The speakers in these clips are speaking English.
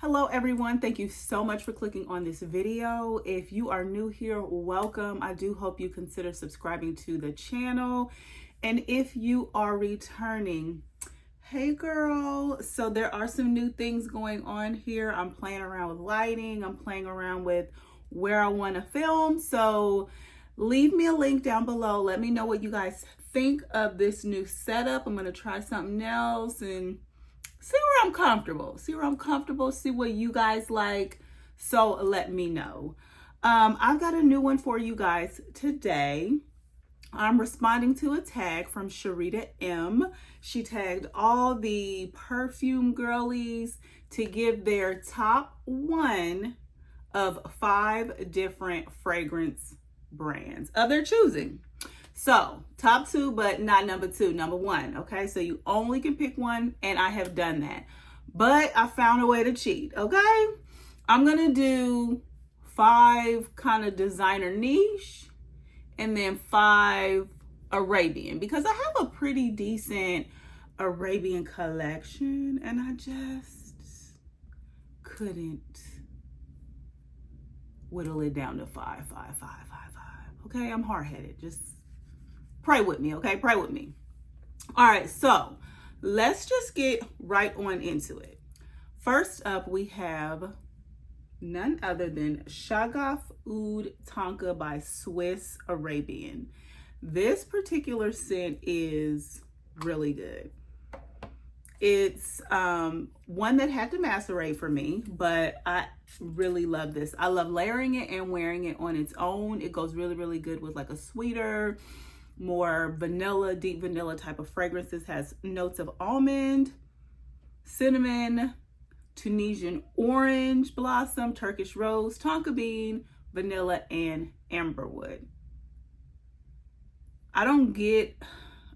Hello everyone, thank you so much for clicking on this video. If you are new here, welcome. I do hope you consider subscribing to the channel. And if you are returning, hey girl. So there are some new things going on here. I'm playing around with lighting. I'm playing around with where I want to film. So leave me a link down below. Let me know what you guys think of this new setup. I'm going to try something else and see where I'm comfortable. See what you guys like. So let me know. I've got a new one for you guys today. I'm responding to a tag from Sharita M. She tagged all the perfume girlies to give their top one of 5 different fragrance brands of their choosing. So top 2, but not number 2, number 1. Okay, so you only can pick one, and I have done that, but I found a way to cheat. Okay, I'm gonna do 5 kind of designer niche and then 5 Arabian, because I have a pretty decent Arabian collection and I just couldn't whittle it down to 5. Okay, I'm hard-headed. Just pray with me, okay? Pray with me. All right, so let's just get right on into it. First up, we have none other than Shagaf Oud Tonka by Swiss Arabian. This particular scent is really good. It's one that had to macerate for me, but I really love this. I love layering it and wearing it on its own. It goes really, really good with like a sweeter, more vanilla, deep vanilla type of fragrances. Has notes of almond, cinnamon, Tunisian orange blossom, Turkish rose, tonka bean, vanilla, and amberwood. I don't get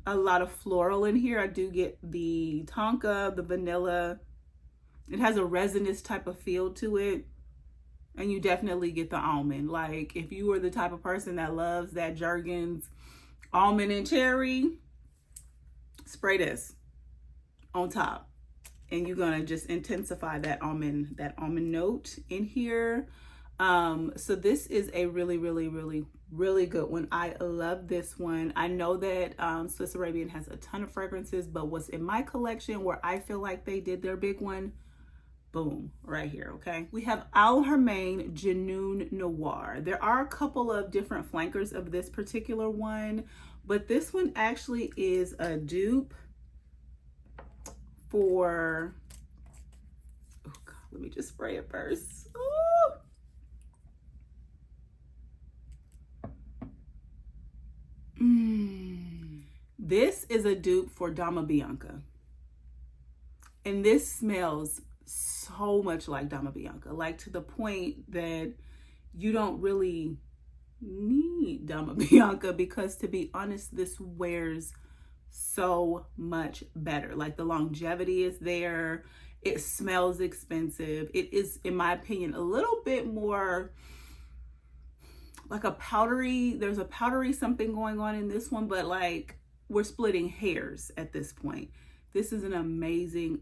a lot of floral in here. I do get the tonka, the vanilla. It has a resinous type of feel to it. And you definitely get the almond. Like if you are the type of person that loves that Jergens almond and cherry, spray this on top and you're gonna just intensify that almond note in here. So this is a really good one. I love this one. I know that Swiss Arabian has a ton of fragrances, but what's in my collection where I feel like they did their big one, boom, right here. Okay, we have Al Haramain Janun Noir. There are a couple of different flankers of this particular one, but this one actually is a dupe for, oh God, let me just spray it first. Ooh. This is a dupe for Dama Bianca. And this smells so much like Dama Bianca, like to the point that you don't really need Dama Bianca, because to be honest, this wears so much better. Like the longevity is there. It smells expensive. It is, in my opinion, a little bit more like a powdery, there's a powdery something going on in this one, but like we're splitting hairs at this point. This is an amazing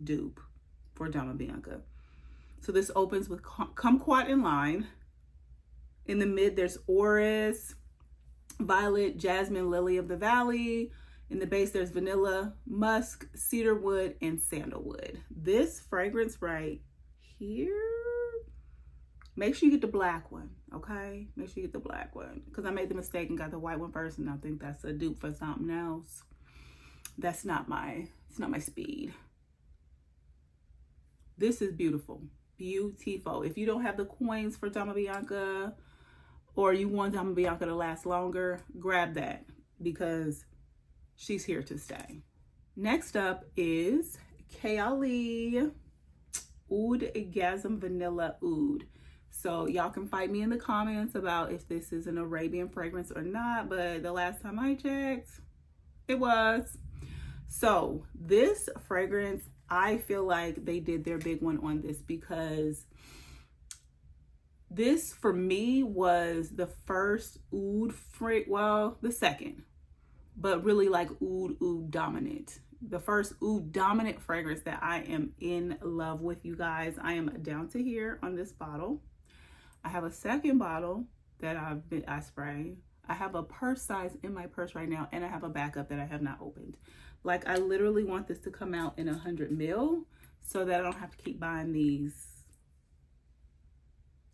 dupe for Dama Bianca. So this opens with kumquat and lime. In the mid, there's orris, violet, jasmine, lily of the valley. In the base, there's vanilla, musk, cedarwood, and sandalwood. This fragrance right here, make sure you get the black one, okay? Make sure you get the black one, because I made the mistake and got the white one first, and I think that's a dupe for something else. That's not my, it's not my speed. This is beautiful, beautiful. If you don't have the coins for Dama Bianca, or you want Dama Bianca to last longer, grab that, because she's here to stay. Next up is Kayali Oud Gasm Vanilla Oud. So y'all can fight me in the comments about if this is an Arabian fragrance or not, but the last time I checked, it was. So this fragrance, I feel like they did their big one on this, because this for me was the first oud, well, the second, but really like oud dominant the first oud dominant fragrance that I am in love with, you guys. I am down to here on this bottle. I have a second bottle that I spray. I have a purse size in my purse right now, and I have a backup that I have not opened. Like, I literally want this to come out in 100 ml so that I don't have to keep buying these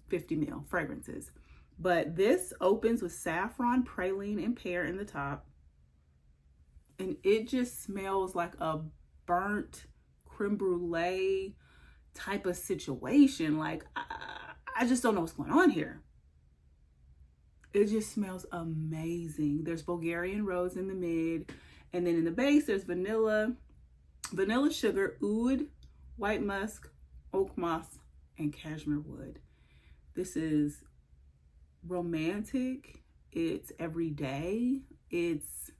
50 ml fragrances. But this opens with saffron, praline, and pear in the top. And it just smells like a burnt creme brulee type of situation. Like, I just don't know what's going on here. It just smells amazing. There's Bulgarian rose in the mid. And then in the base, there's vanilla sugar, oud, white musk, oak moss, and cashmere wood. This is romantic. It's everyday. It's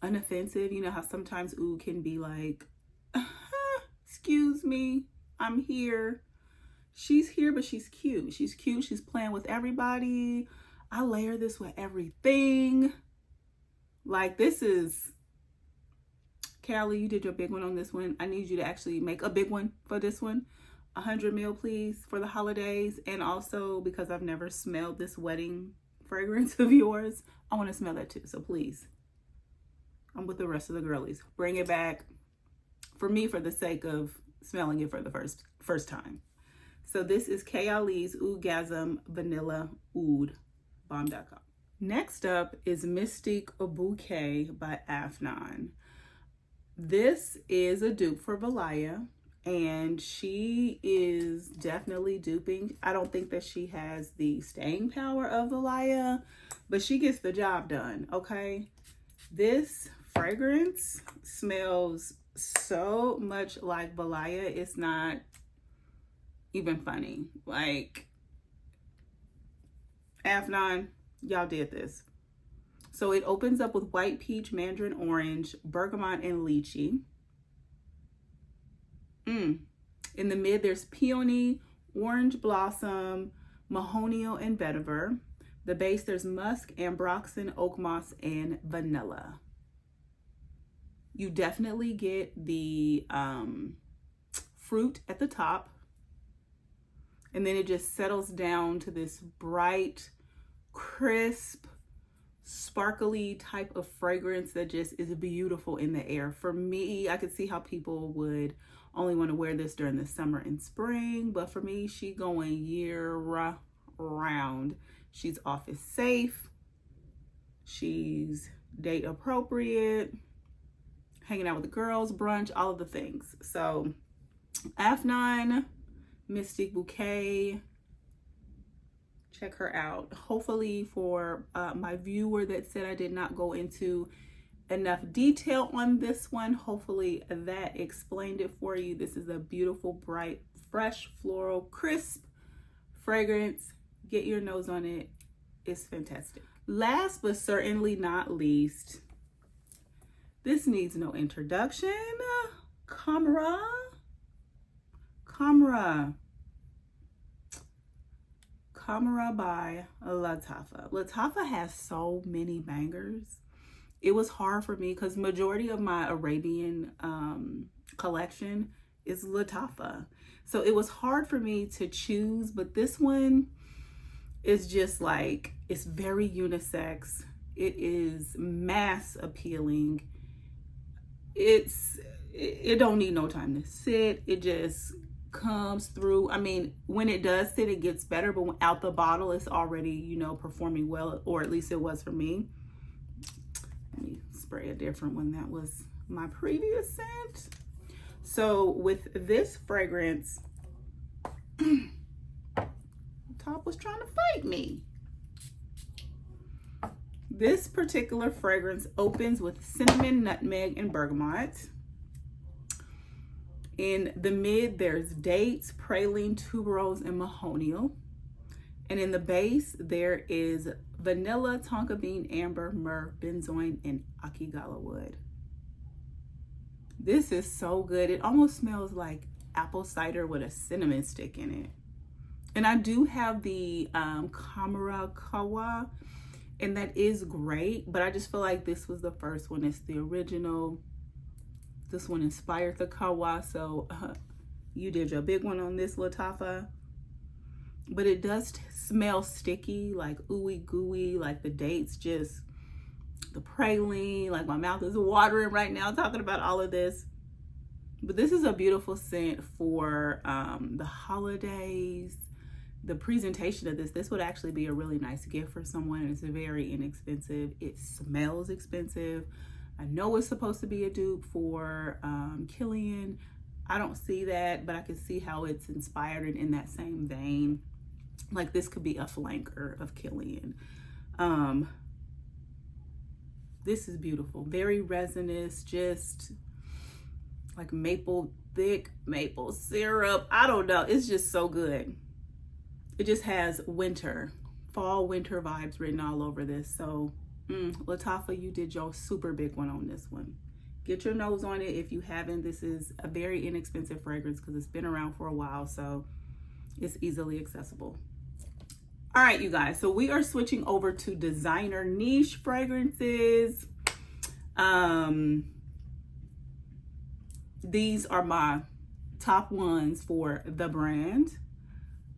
unoffensive. You know how sometimes oud can be like, excuse me, I'm here. She's here, but she's cute. She's cute. She's playing with everybody. I layer this with everything. Like, this is, Callie, you did your big one on this one. I need you to actually make a big one for this one. 100 ml, please, for the holidays. And also, because I've never smelled this wedding fragrance of yours, I want to smell that too. So please, I'm with the rest of the girlies. Bring it back for me, for the sake of smelling it for the first time. So this is Kayali's Oudgasm Vanilla Oud, bomb.com. Next up is Mystique Bouquet by Afnan. This is a dupe for Valaya, and she is definitely duping. I don't think that she has the staying power of Valaya, but she gets the job done, okay? This fragrance smells so much like Valaya, it's not even funny. Like, Afnan, y'all did this. So it opens up with white peach, mandarin orange, bergamot, and lychee. In the mid, there's peony, orange blossom, mahonio, and vetiver. The base, there's musk, ambroxan, oak moss, and vanilla. You definitely get the fruit at the top. And then it just settles down to this bright, crisp, sparkly type of fragrance that just is beautiful in the air. For me, I could see how people would only want to wear this during the summer and spring, but for me, she going year round. She's office safe. She's date appropriate, hanging out with the girls, brunch, all of the things. So Afnan, Mystique Bouquet, check her out. Hopefully for my viewer that said I did not go into enough detail on this one, hopefully that explained it for you. This is a beautiful, bright, fresh, floral, crisp fragrance. Get your nose on it. It's fantastic. Last but certainly not least, this needs no introduction. Camera by Lattafa. Lattafa has so many bangers. It was hard for me because majority of my Arabian collection is Lattafa. So it was hard for me to choose, but this one is just like, it's very unisex. It is mass appealing. It don't need no time to sit. It just comes through. I mean, when it does sit, it gets better, but out the bottle, it's already, you know, performing well, or at least it was for me. Let me spray a different one. That was my previous scent. So with this fragrance, top was trying to fight me. This particular fragrance opens with cinnamon, nutmeg, and bergamot. In the mid, there's dates, praline, tuberose, and mahonio. And in the base, there is vanilla, tonka bean, amber, myrrh, benzoin, and akigala wood. This is so good. It almost smells like apple cider with a cinnamon stick in it. And I do have the Camera Kawa, and that is great, but I just feel like this was the first one. It's the original. This one inspired the kawa, so you did your big one on this, Lattafa. But it does smell sticky, like ooey gooey, like the dates, just the praline. Like my mouth is watering right now talking about all of this. But this is a beautiful scent for the holidays. The presentation of this would actually be a really nice gift for someone. It's very inexpensive. It smells expensive. I know it's supposed to be a dupe for Killian. I don't see that, but I can see how it's inspired and in that same vein. Like this could be a flanker of Killian. This is beautiful. Very resinous, just like maple, thick maple syrup. I don't know. It's just so good. It just has winter, fall, winter vibes written all over this. So Lattafa, you did your super big one on this one. Get your nose on it if you haven't. This is a very inexpensive fragrance because it's been around for a while, so it's easily accessible. All right, you guys, so we are switching over to designer niche fragrances. These are my top ones for the brand.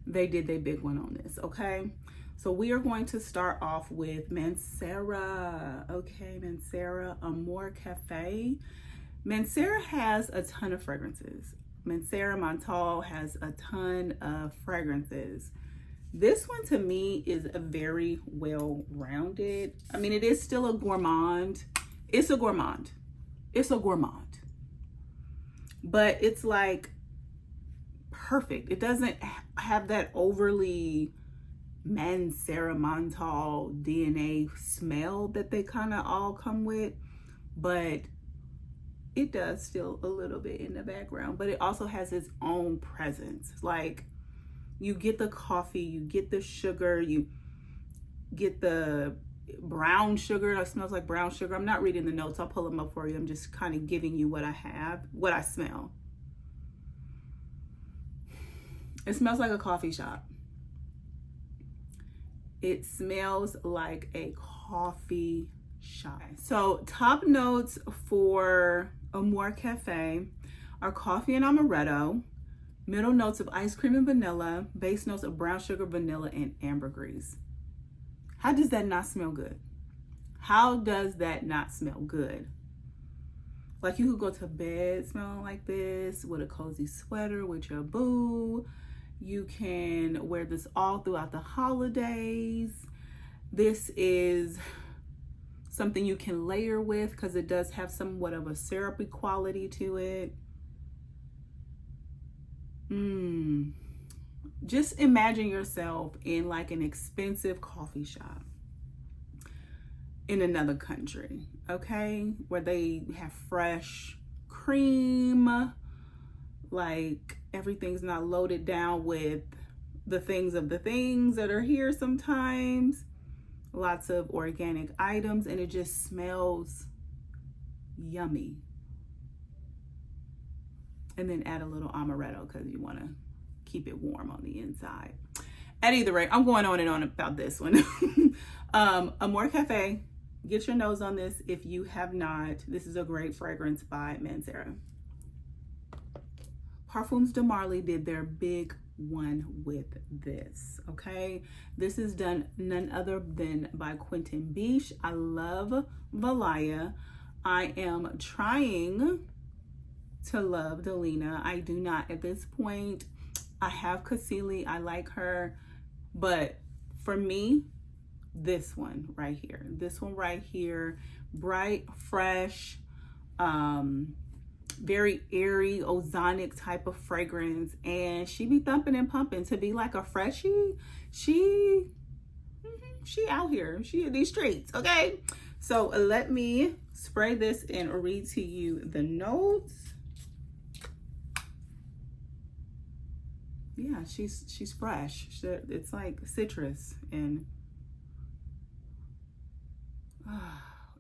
They did their big one on this, okay? So we are going to start off with Manera. Okay, Manera Amor Cafe. Manera has a ton of fragrances. Manera Montal has a ton of fragrances. This one to me is a very well-rounded. I mean, it is still a gourmand. It's a gourmand. It's a gourmand. But it's like perfect. It doesn't have that overly Manera Montal DNA smell that they kind of all come with, but it does still a little bit in the background, but it also has its own presence. Like you get the coffee, you get the sugar, you get the brown sugar. It smells like brown sugar. I'm not reading the notes. I'll pull them up for you. I'm just kind of giving you what I have, what I smell. It smells like a coffee shop. It smells like a coffee shop. So top notes for Amor Cafe are coffee and amaretto, middle notes of ice cream and vanilla, base notes of brown sugar, vanilla, and ambergris. How does that not smell good? How does that not smell good? Like you could go to bed smelling like this with a cozy sweater with your boo. You can wear this all throughout the holidays. This is something you can layer with because it does have somewhat of a syrupy quality to it. Just imagine yourself in like an expensive coffee shop in another country, okay? Where they have fresh cream, like everything's not loaded down with the things that are here sometimes. Lots of organic items, and it just smells yummy. And then add a little amaretto because you want to keep it warm on the inside. At either rate, I'm going on and on about this one. Amor Cafe, get your nose on this if you have not. This is a great fragrance by Manera. Perfumes de Marley did their big one with this, okay? This is done none other than by Quentin Biche. I love Valaya. I am trying to love Delina. I do not at this point. I have Cassili. I like her. But for me, this one right here. This one right here. Bright, fresh, very airy, ozonic type of fragrance. And she be thumping and pumping to be like a freshie. She out here. She in these streets, okay? So let me spray this and read to you the notes. Yeah, she's fresh. It's like citrus and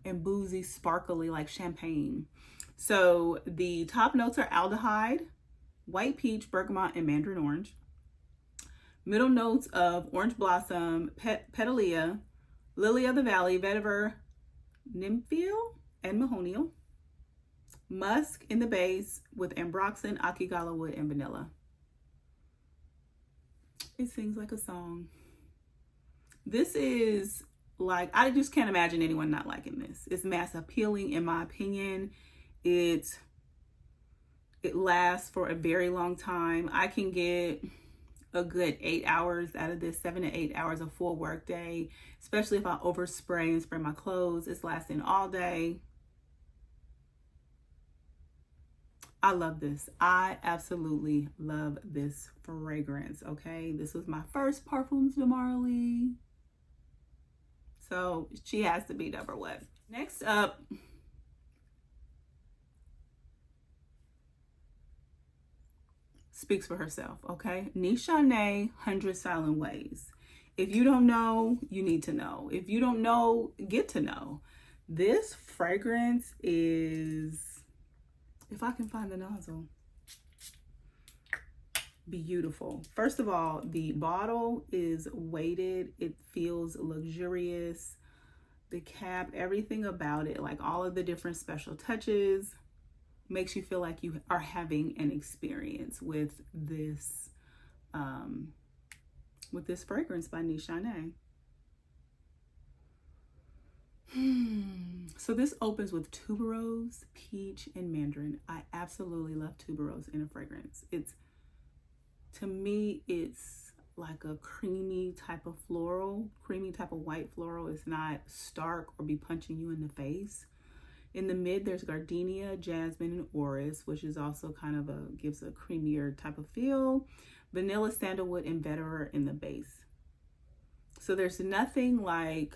boozy, sparkly like champagne. So the top notes are aldehyde, white peach, bergamot, and mandarin orange. Middle notes of orange blossom, petalea, lily of the valley, vetiver, nympheal, and mahonial. Musk in the base with ambroxan, akigala wood, and vanilla. It sings like a song. This is like, I just can't imagine anyone not liking this. It's mass appealing in my opinion. It lasts for a very long time. I can get a good 8 hours out of this, 7 to 8 hours, a full work day, especially if I overspray and spray my clothes. It's lasting all day. I love this. I absolutely love this fragrance, okay? This was my first Perfumes de Marley. So she has to be number one. Next up, speaks for herself, okay? Nishan 100 Silent Ways. If you don't know, you need to know. If you don't know, get to know. This fragrance is, if I can find the nozzle, beautiful. First of all, the bottle is weighted. It feels luxurious. The cap, everything about it, like all of the different special touches, makes you feel like you are having an experience with this fragrance by Nishan. So this opens with tuberose, peach, and mandarin. I absolutely love tuberose in a fragrance. To me, it's like a creamy type of floral, creamy type of white floral. It's not stark or be punching you in the face. In the mid, there's gardenia, jasmine, and orris, which is also kind of gives a creamier type of feel. Vanilla, sandalwood, and vetiver in the base. So there's nothing like,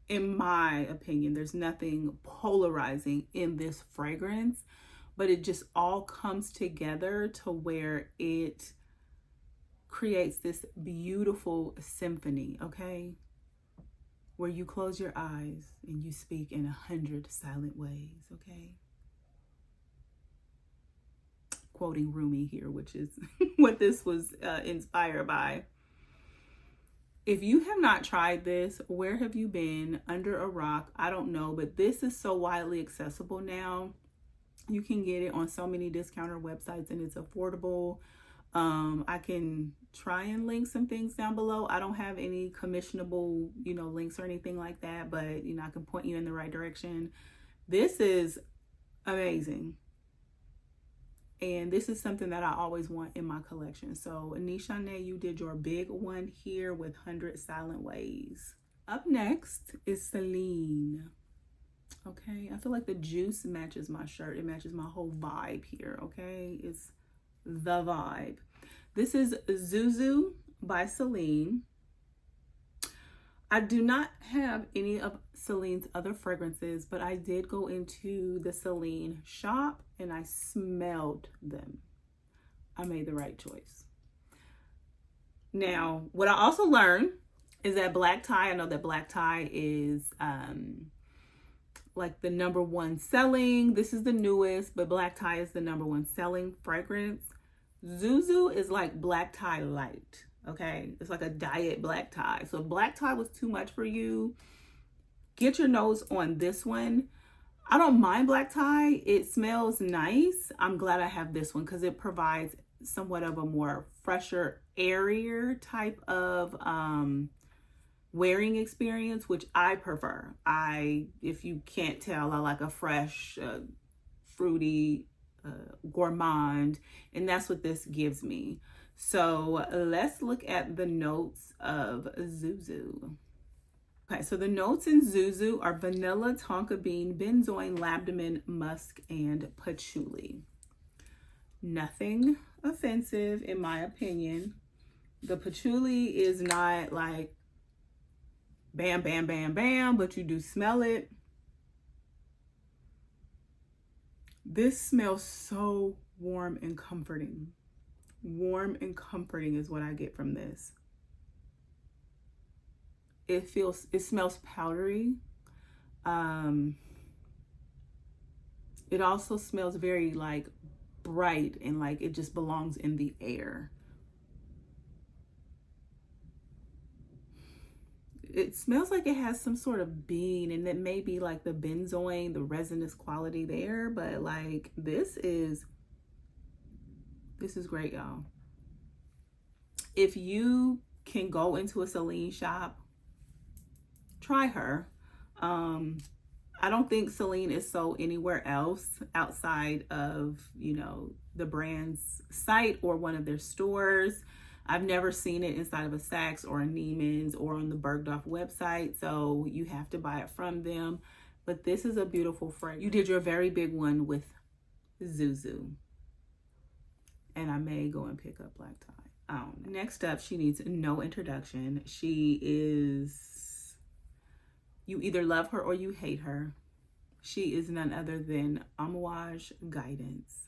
in my opinion, there's nothing polarizing in this fragrance, but it just all comes together to where it creates this beautiful symphony, okay? Where you close your eyes and you speak in 100 silent ways, okay? Quoting Rumi here, which is what this was inspired by. If you have not tried this, where have you been? Under a rock? I don't know, but this is so widely accessible now. You can get it on so many discounter websites and it's affordable. I can try and link some things down below. I don't have any commissionable, links or anything like that, but, I can point you in the right direction. This is amazing. And this is something that I always want in my collection. So Nishan, you did your big one here with 100 Silent Ways. Up next is Seline. Okay, I feel like the juice matches my shirt. It matches my whole vibe here, okay? It's the vibe. This is Zuzu by Seline. I do not have any of Celine's other fragrances, but I did go into the Seline shop and I smelled them. I made the right choice. Now, what I also learned is that black tie, I know that black tie is like the #1 selling. This is the newest, but black tie is the #1 selling fragrance. Zuzu is like black tie light. Okay, it's like a diet black tie. So if black tie was too much for you, get your nose on this one. I don't mind black tie. It smells nice. I'm glad I have this one because it provides somewhat of a more fresher, airier type of wearing experience, which I prefer. If you can't tell, I like a fresh, fruity, gourmand, and that's what this gives me. So let's look at the notes of Zuzu. Okay, so the notes in Zuzu are vanilla, tonka bean, benzoin, labdamen, musk, and patchouli. Nothing offensive in my opinion. The patchouli is not like bam, bam, bam, bam, but you do smell it. This smells so warm and comforting. Warm and comforting is what I get from this. It smells powdery. It also smells very like bright and like it just belongs in the air. it smells like it has some sort of bean, and it may be like the benzoin, the resinous quality there, but like this is great, y'all. If you can go into a Seline shop, try her. I don't think Seline is sold anywhere else outside of, you know, the brand's site or one of their stores. I've never seen it inside of a Saks or a Neiman's or on the Bergdorf website, so you have to buy it from them. But this is a beautiful fragrance. You did your very big one with Zuzu. And I may go and pick up Black Tie. Next up, she needs no introduction. She is, you either love her or you hate her. She is none other than Amouage Guidance.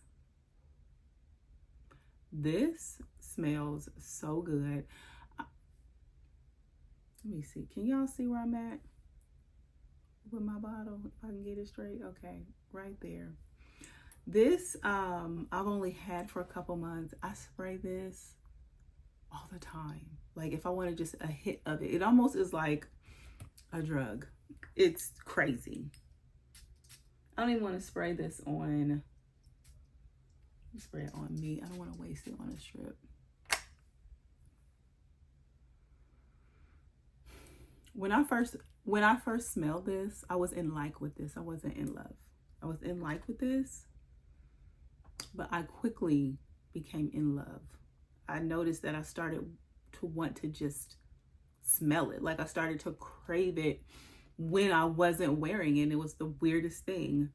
This smells so good. Let me see. Can y'all see where I'm at with my bottle? If I can get it straight. Okay, right there. This, I've only had for a couple months. I spray this all the time. Like if I wanted just a hit of it, it almost is like a drug. It's crazy. I don't even want to spray this on, spray it on me. I don't want to waste it on a strip. When I first smelled this, I was in like with this. I wasn't in love. I was in like with this, but I quickly became in love. I noticed that I started to want to just smell it. Like I started to crave it when I wasn't wearing it. It was the weirdest thing.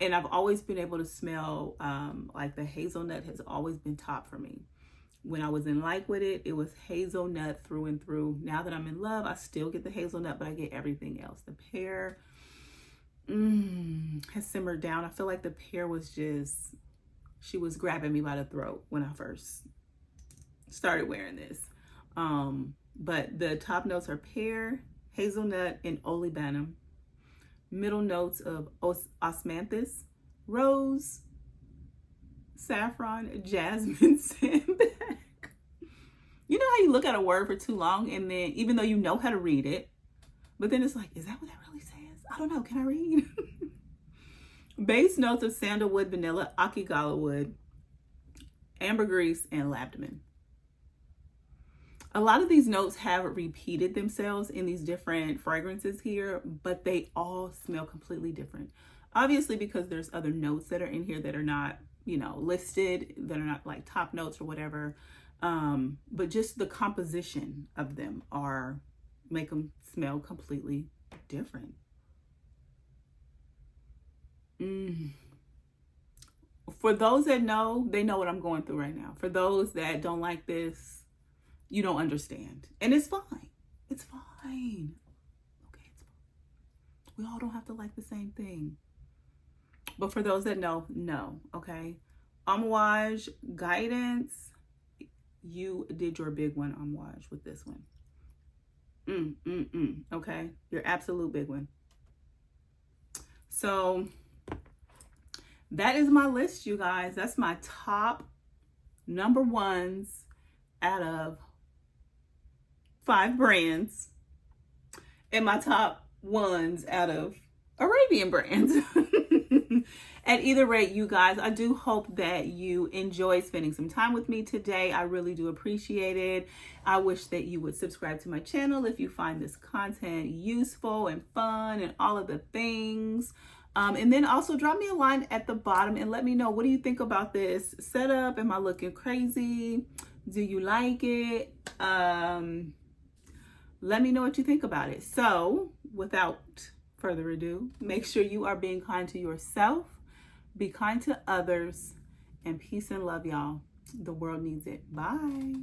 And I've always been able to smell, like the hazelnut has always been top for me. When I was in like with it, it was hazelnut through and through. Now that I'm in love, I still get the hazelnut, but I get everything else. The pear has simmered down. I feel like the pear was just, she was grabbing me by the throat when I first started wearing this. But the top notes are pear, hazelnut, and olibanum. Middle notes of osmanthus, rose, saffron, jasmine, sandalwood. You know how you look at a word for too long and then even though you know how to read it, but then it's like, is that what that really says? I don't know. Can I read? Base notes of sandalwood, vanilla, akigala wood, ambergris, and labdanum. A lot of these notes have repeated themselves in these different fragrances here, but they all smell completely different. Obviously, because there's other notes that are in here that are not, you know, listed, that are not like top notes or whatever. But just the composition of them make them smell completely different. For those that know, they know what I'm going through right now. For those that don't like this, you don't understand. And it's fine. It's fine. Okay, it's fine. We all don't have to like the same thing. But for those that know, okay? Amouage Guidance, you did your big one, Amouage, with this one. Okay? Your absolute big one. So that is my list, you guys. That's my top number ones out of 5 brands and my top ones out of Arabian brands. At either rate, you guys, I do hope that you enjoy spending some time with me today. I really do appreciate it. I wish that you would subscribe to my channel if you find this content useful and fun and all of the things. And then also drop me a line at the bottom and let me know, what do you think about this setup? Am I looking crazy? Do you like it? Let me know what you think about it. So without further ado, make sure you are being kind to yourself, be kind to others, and peace and love, y'all. The world needs it. Bye.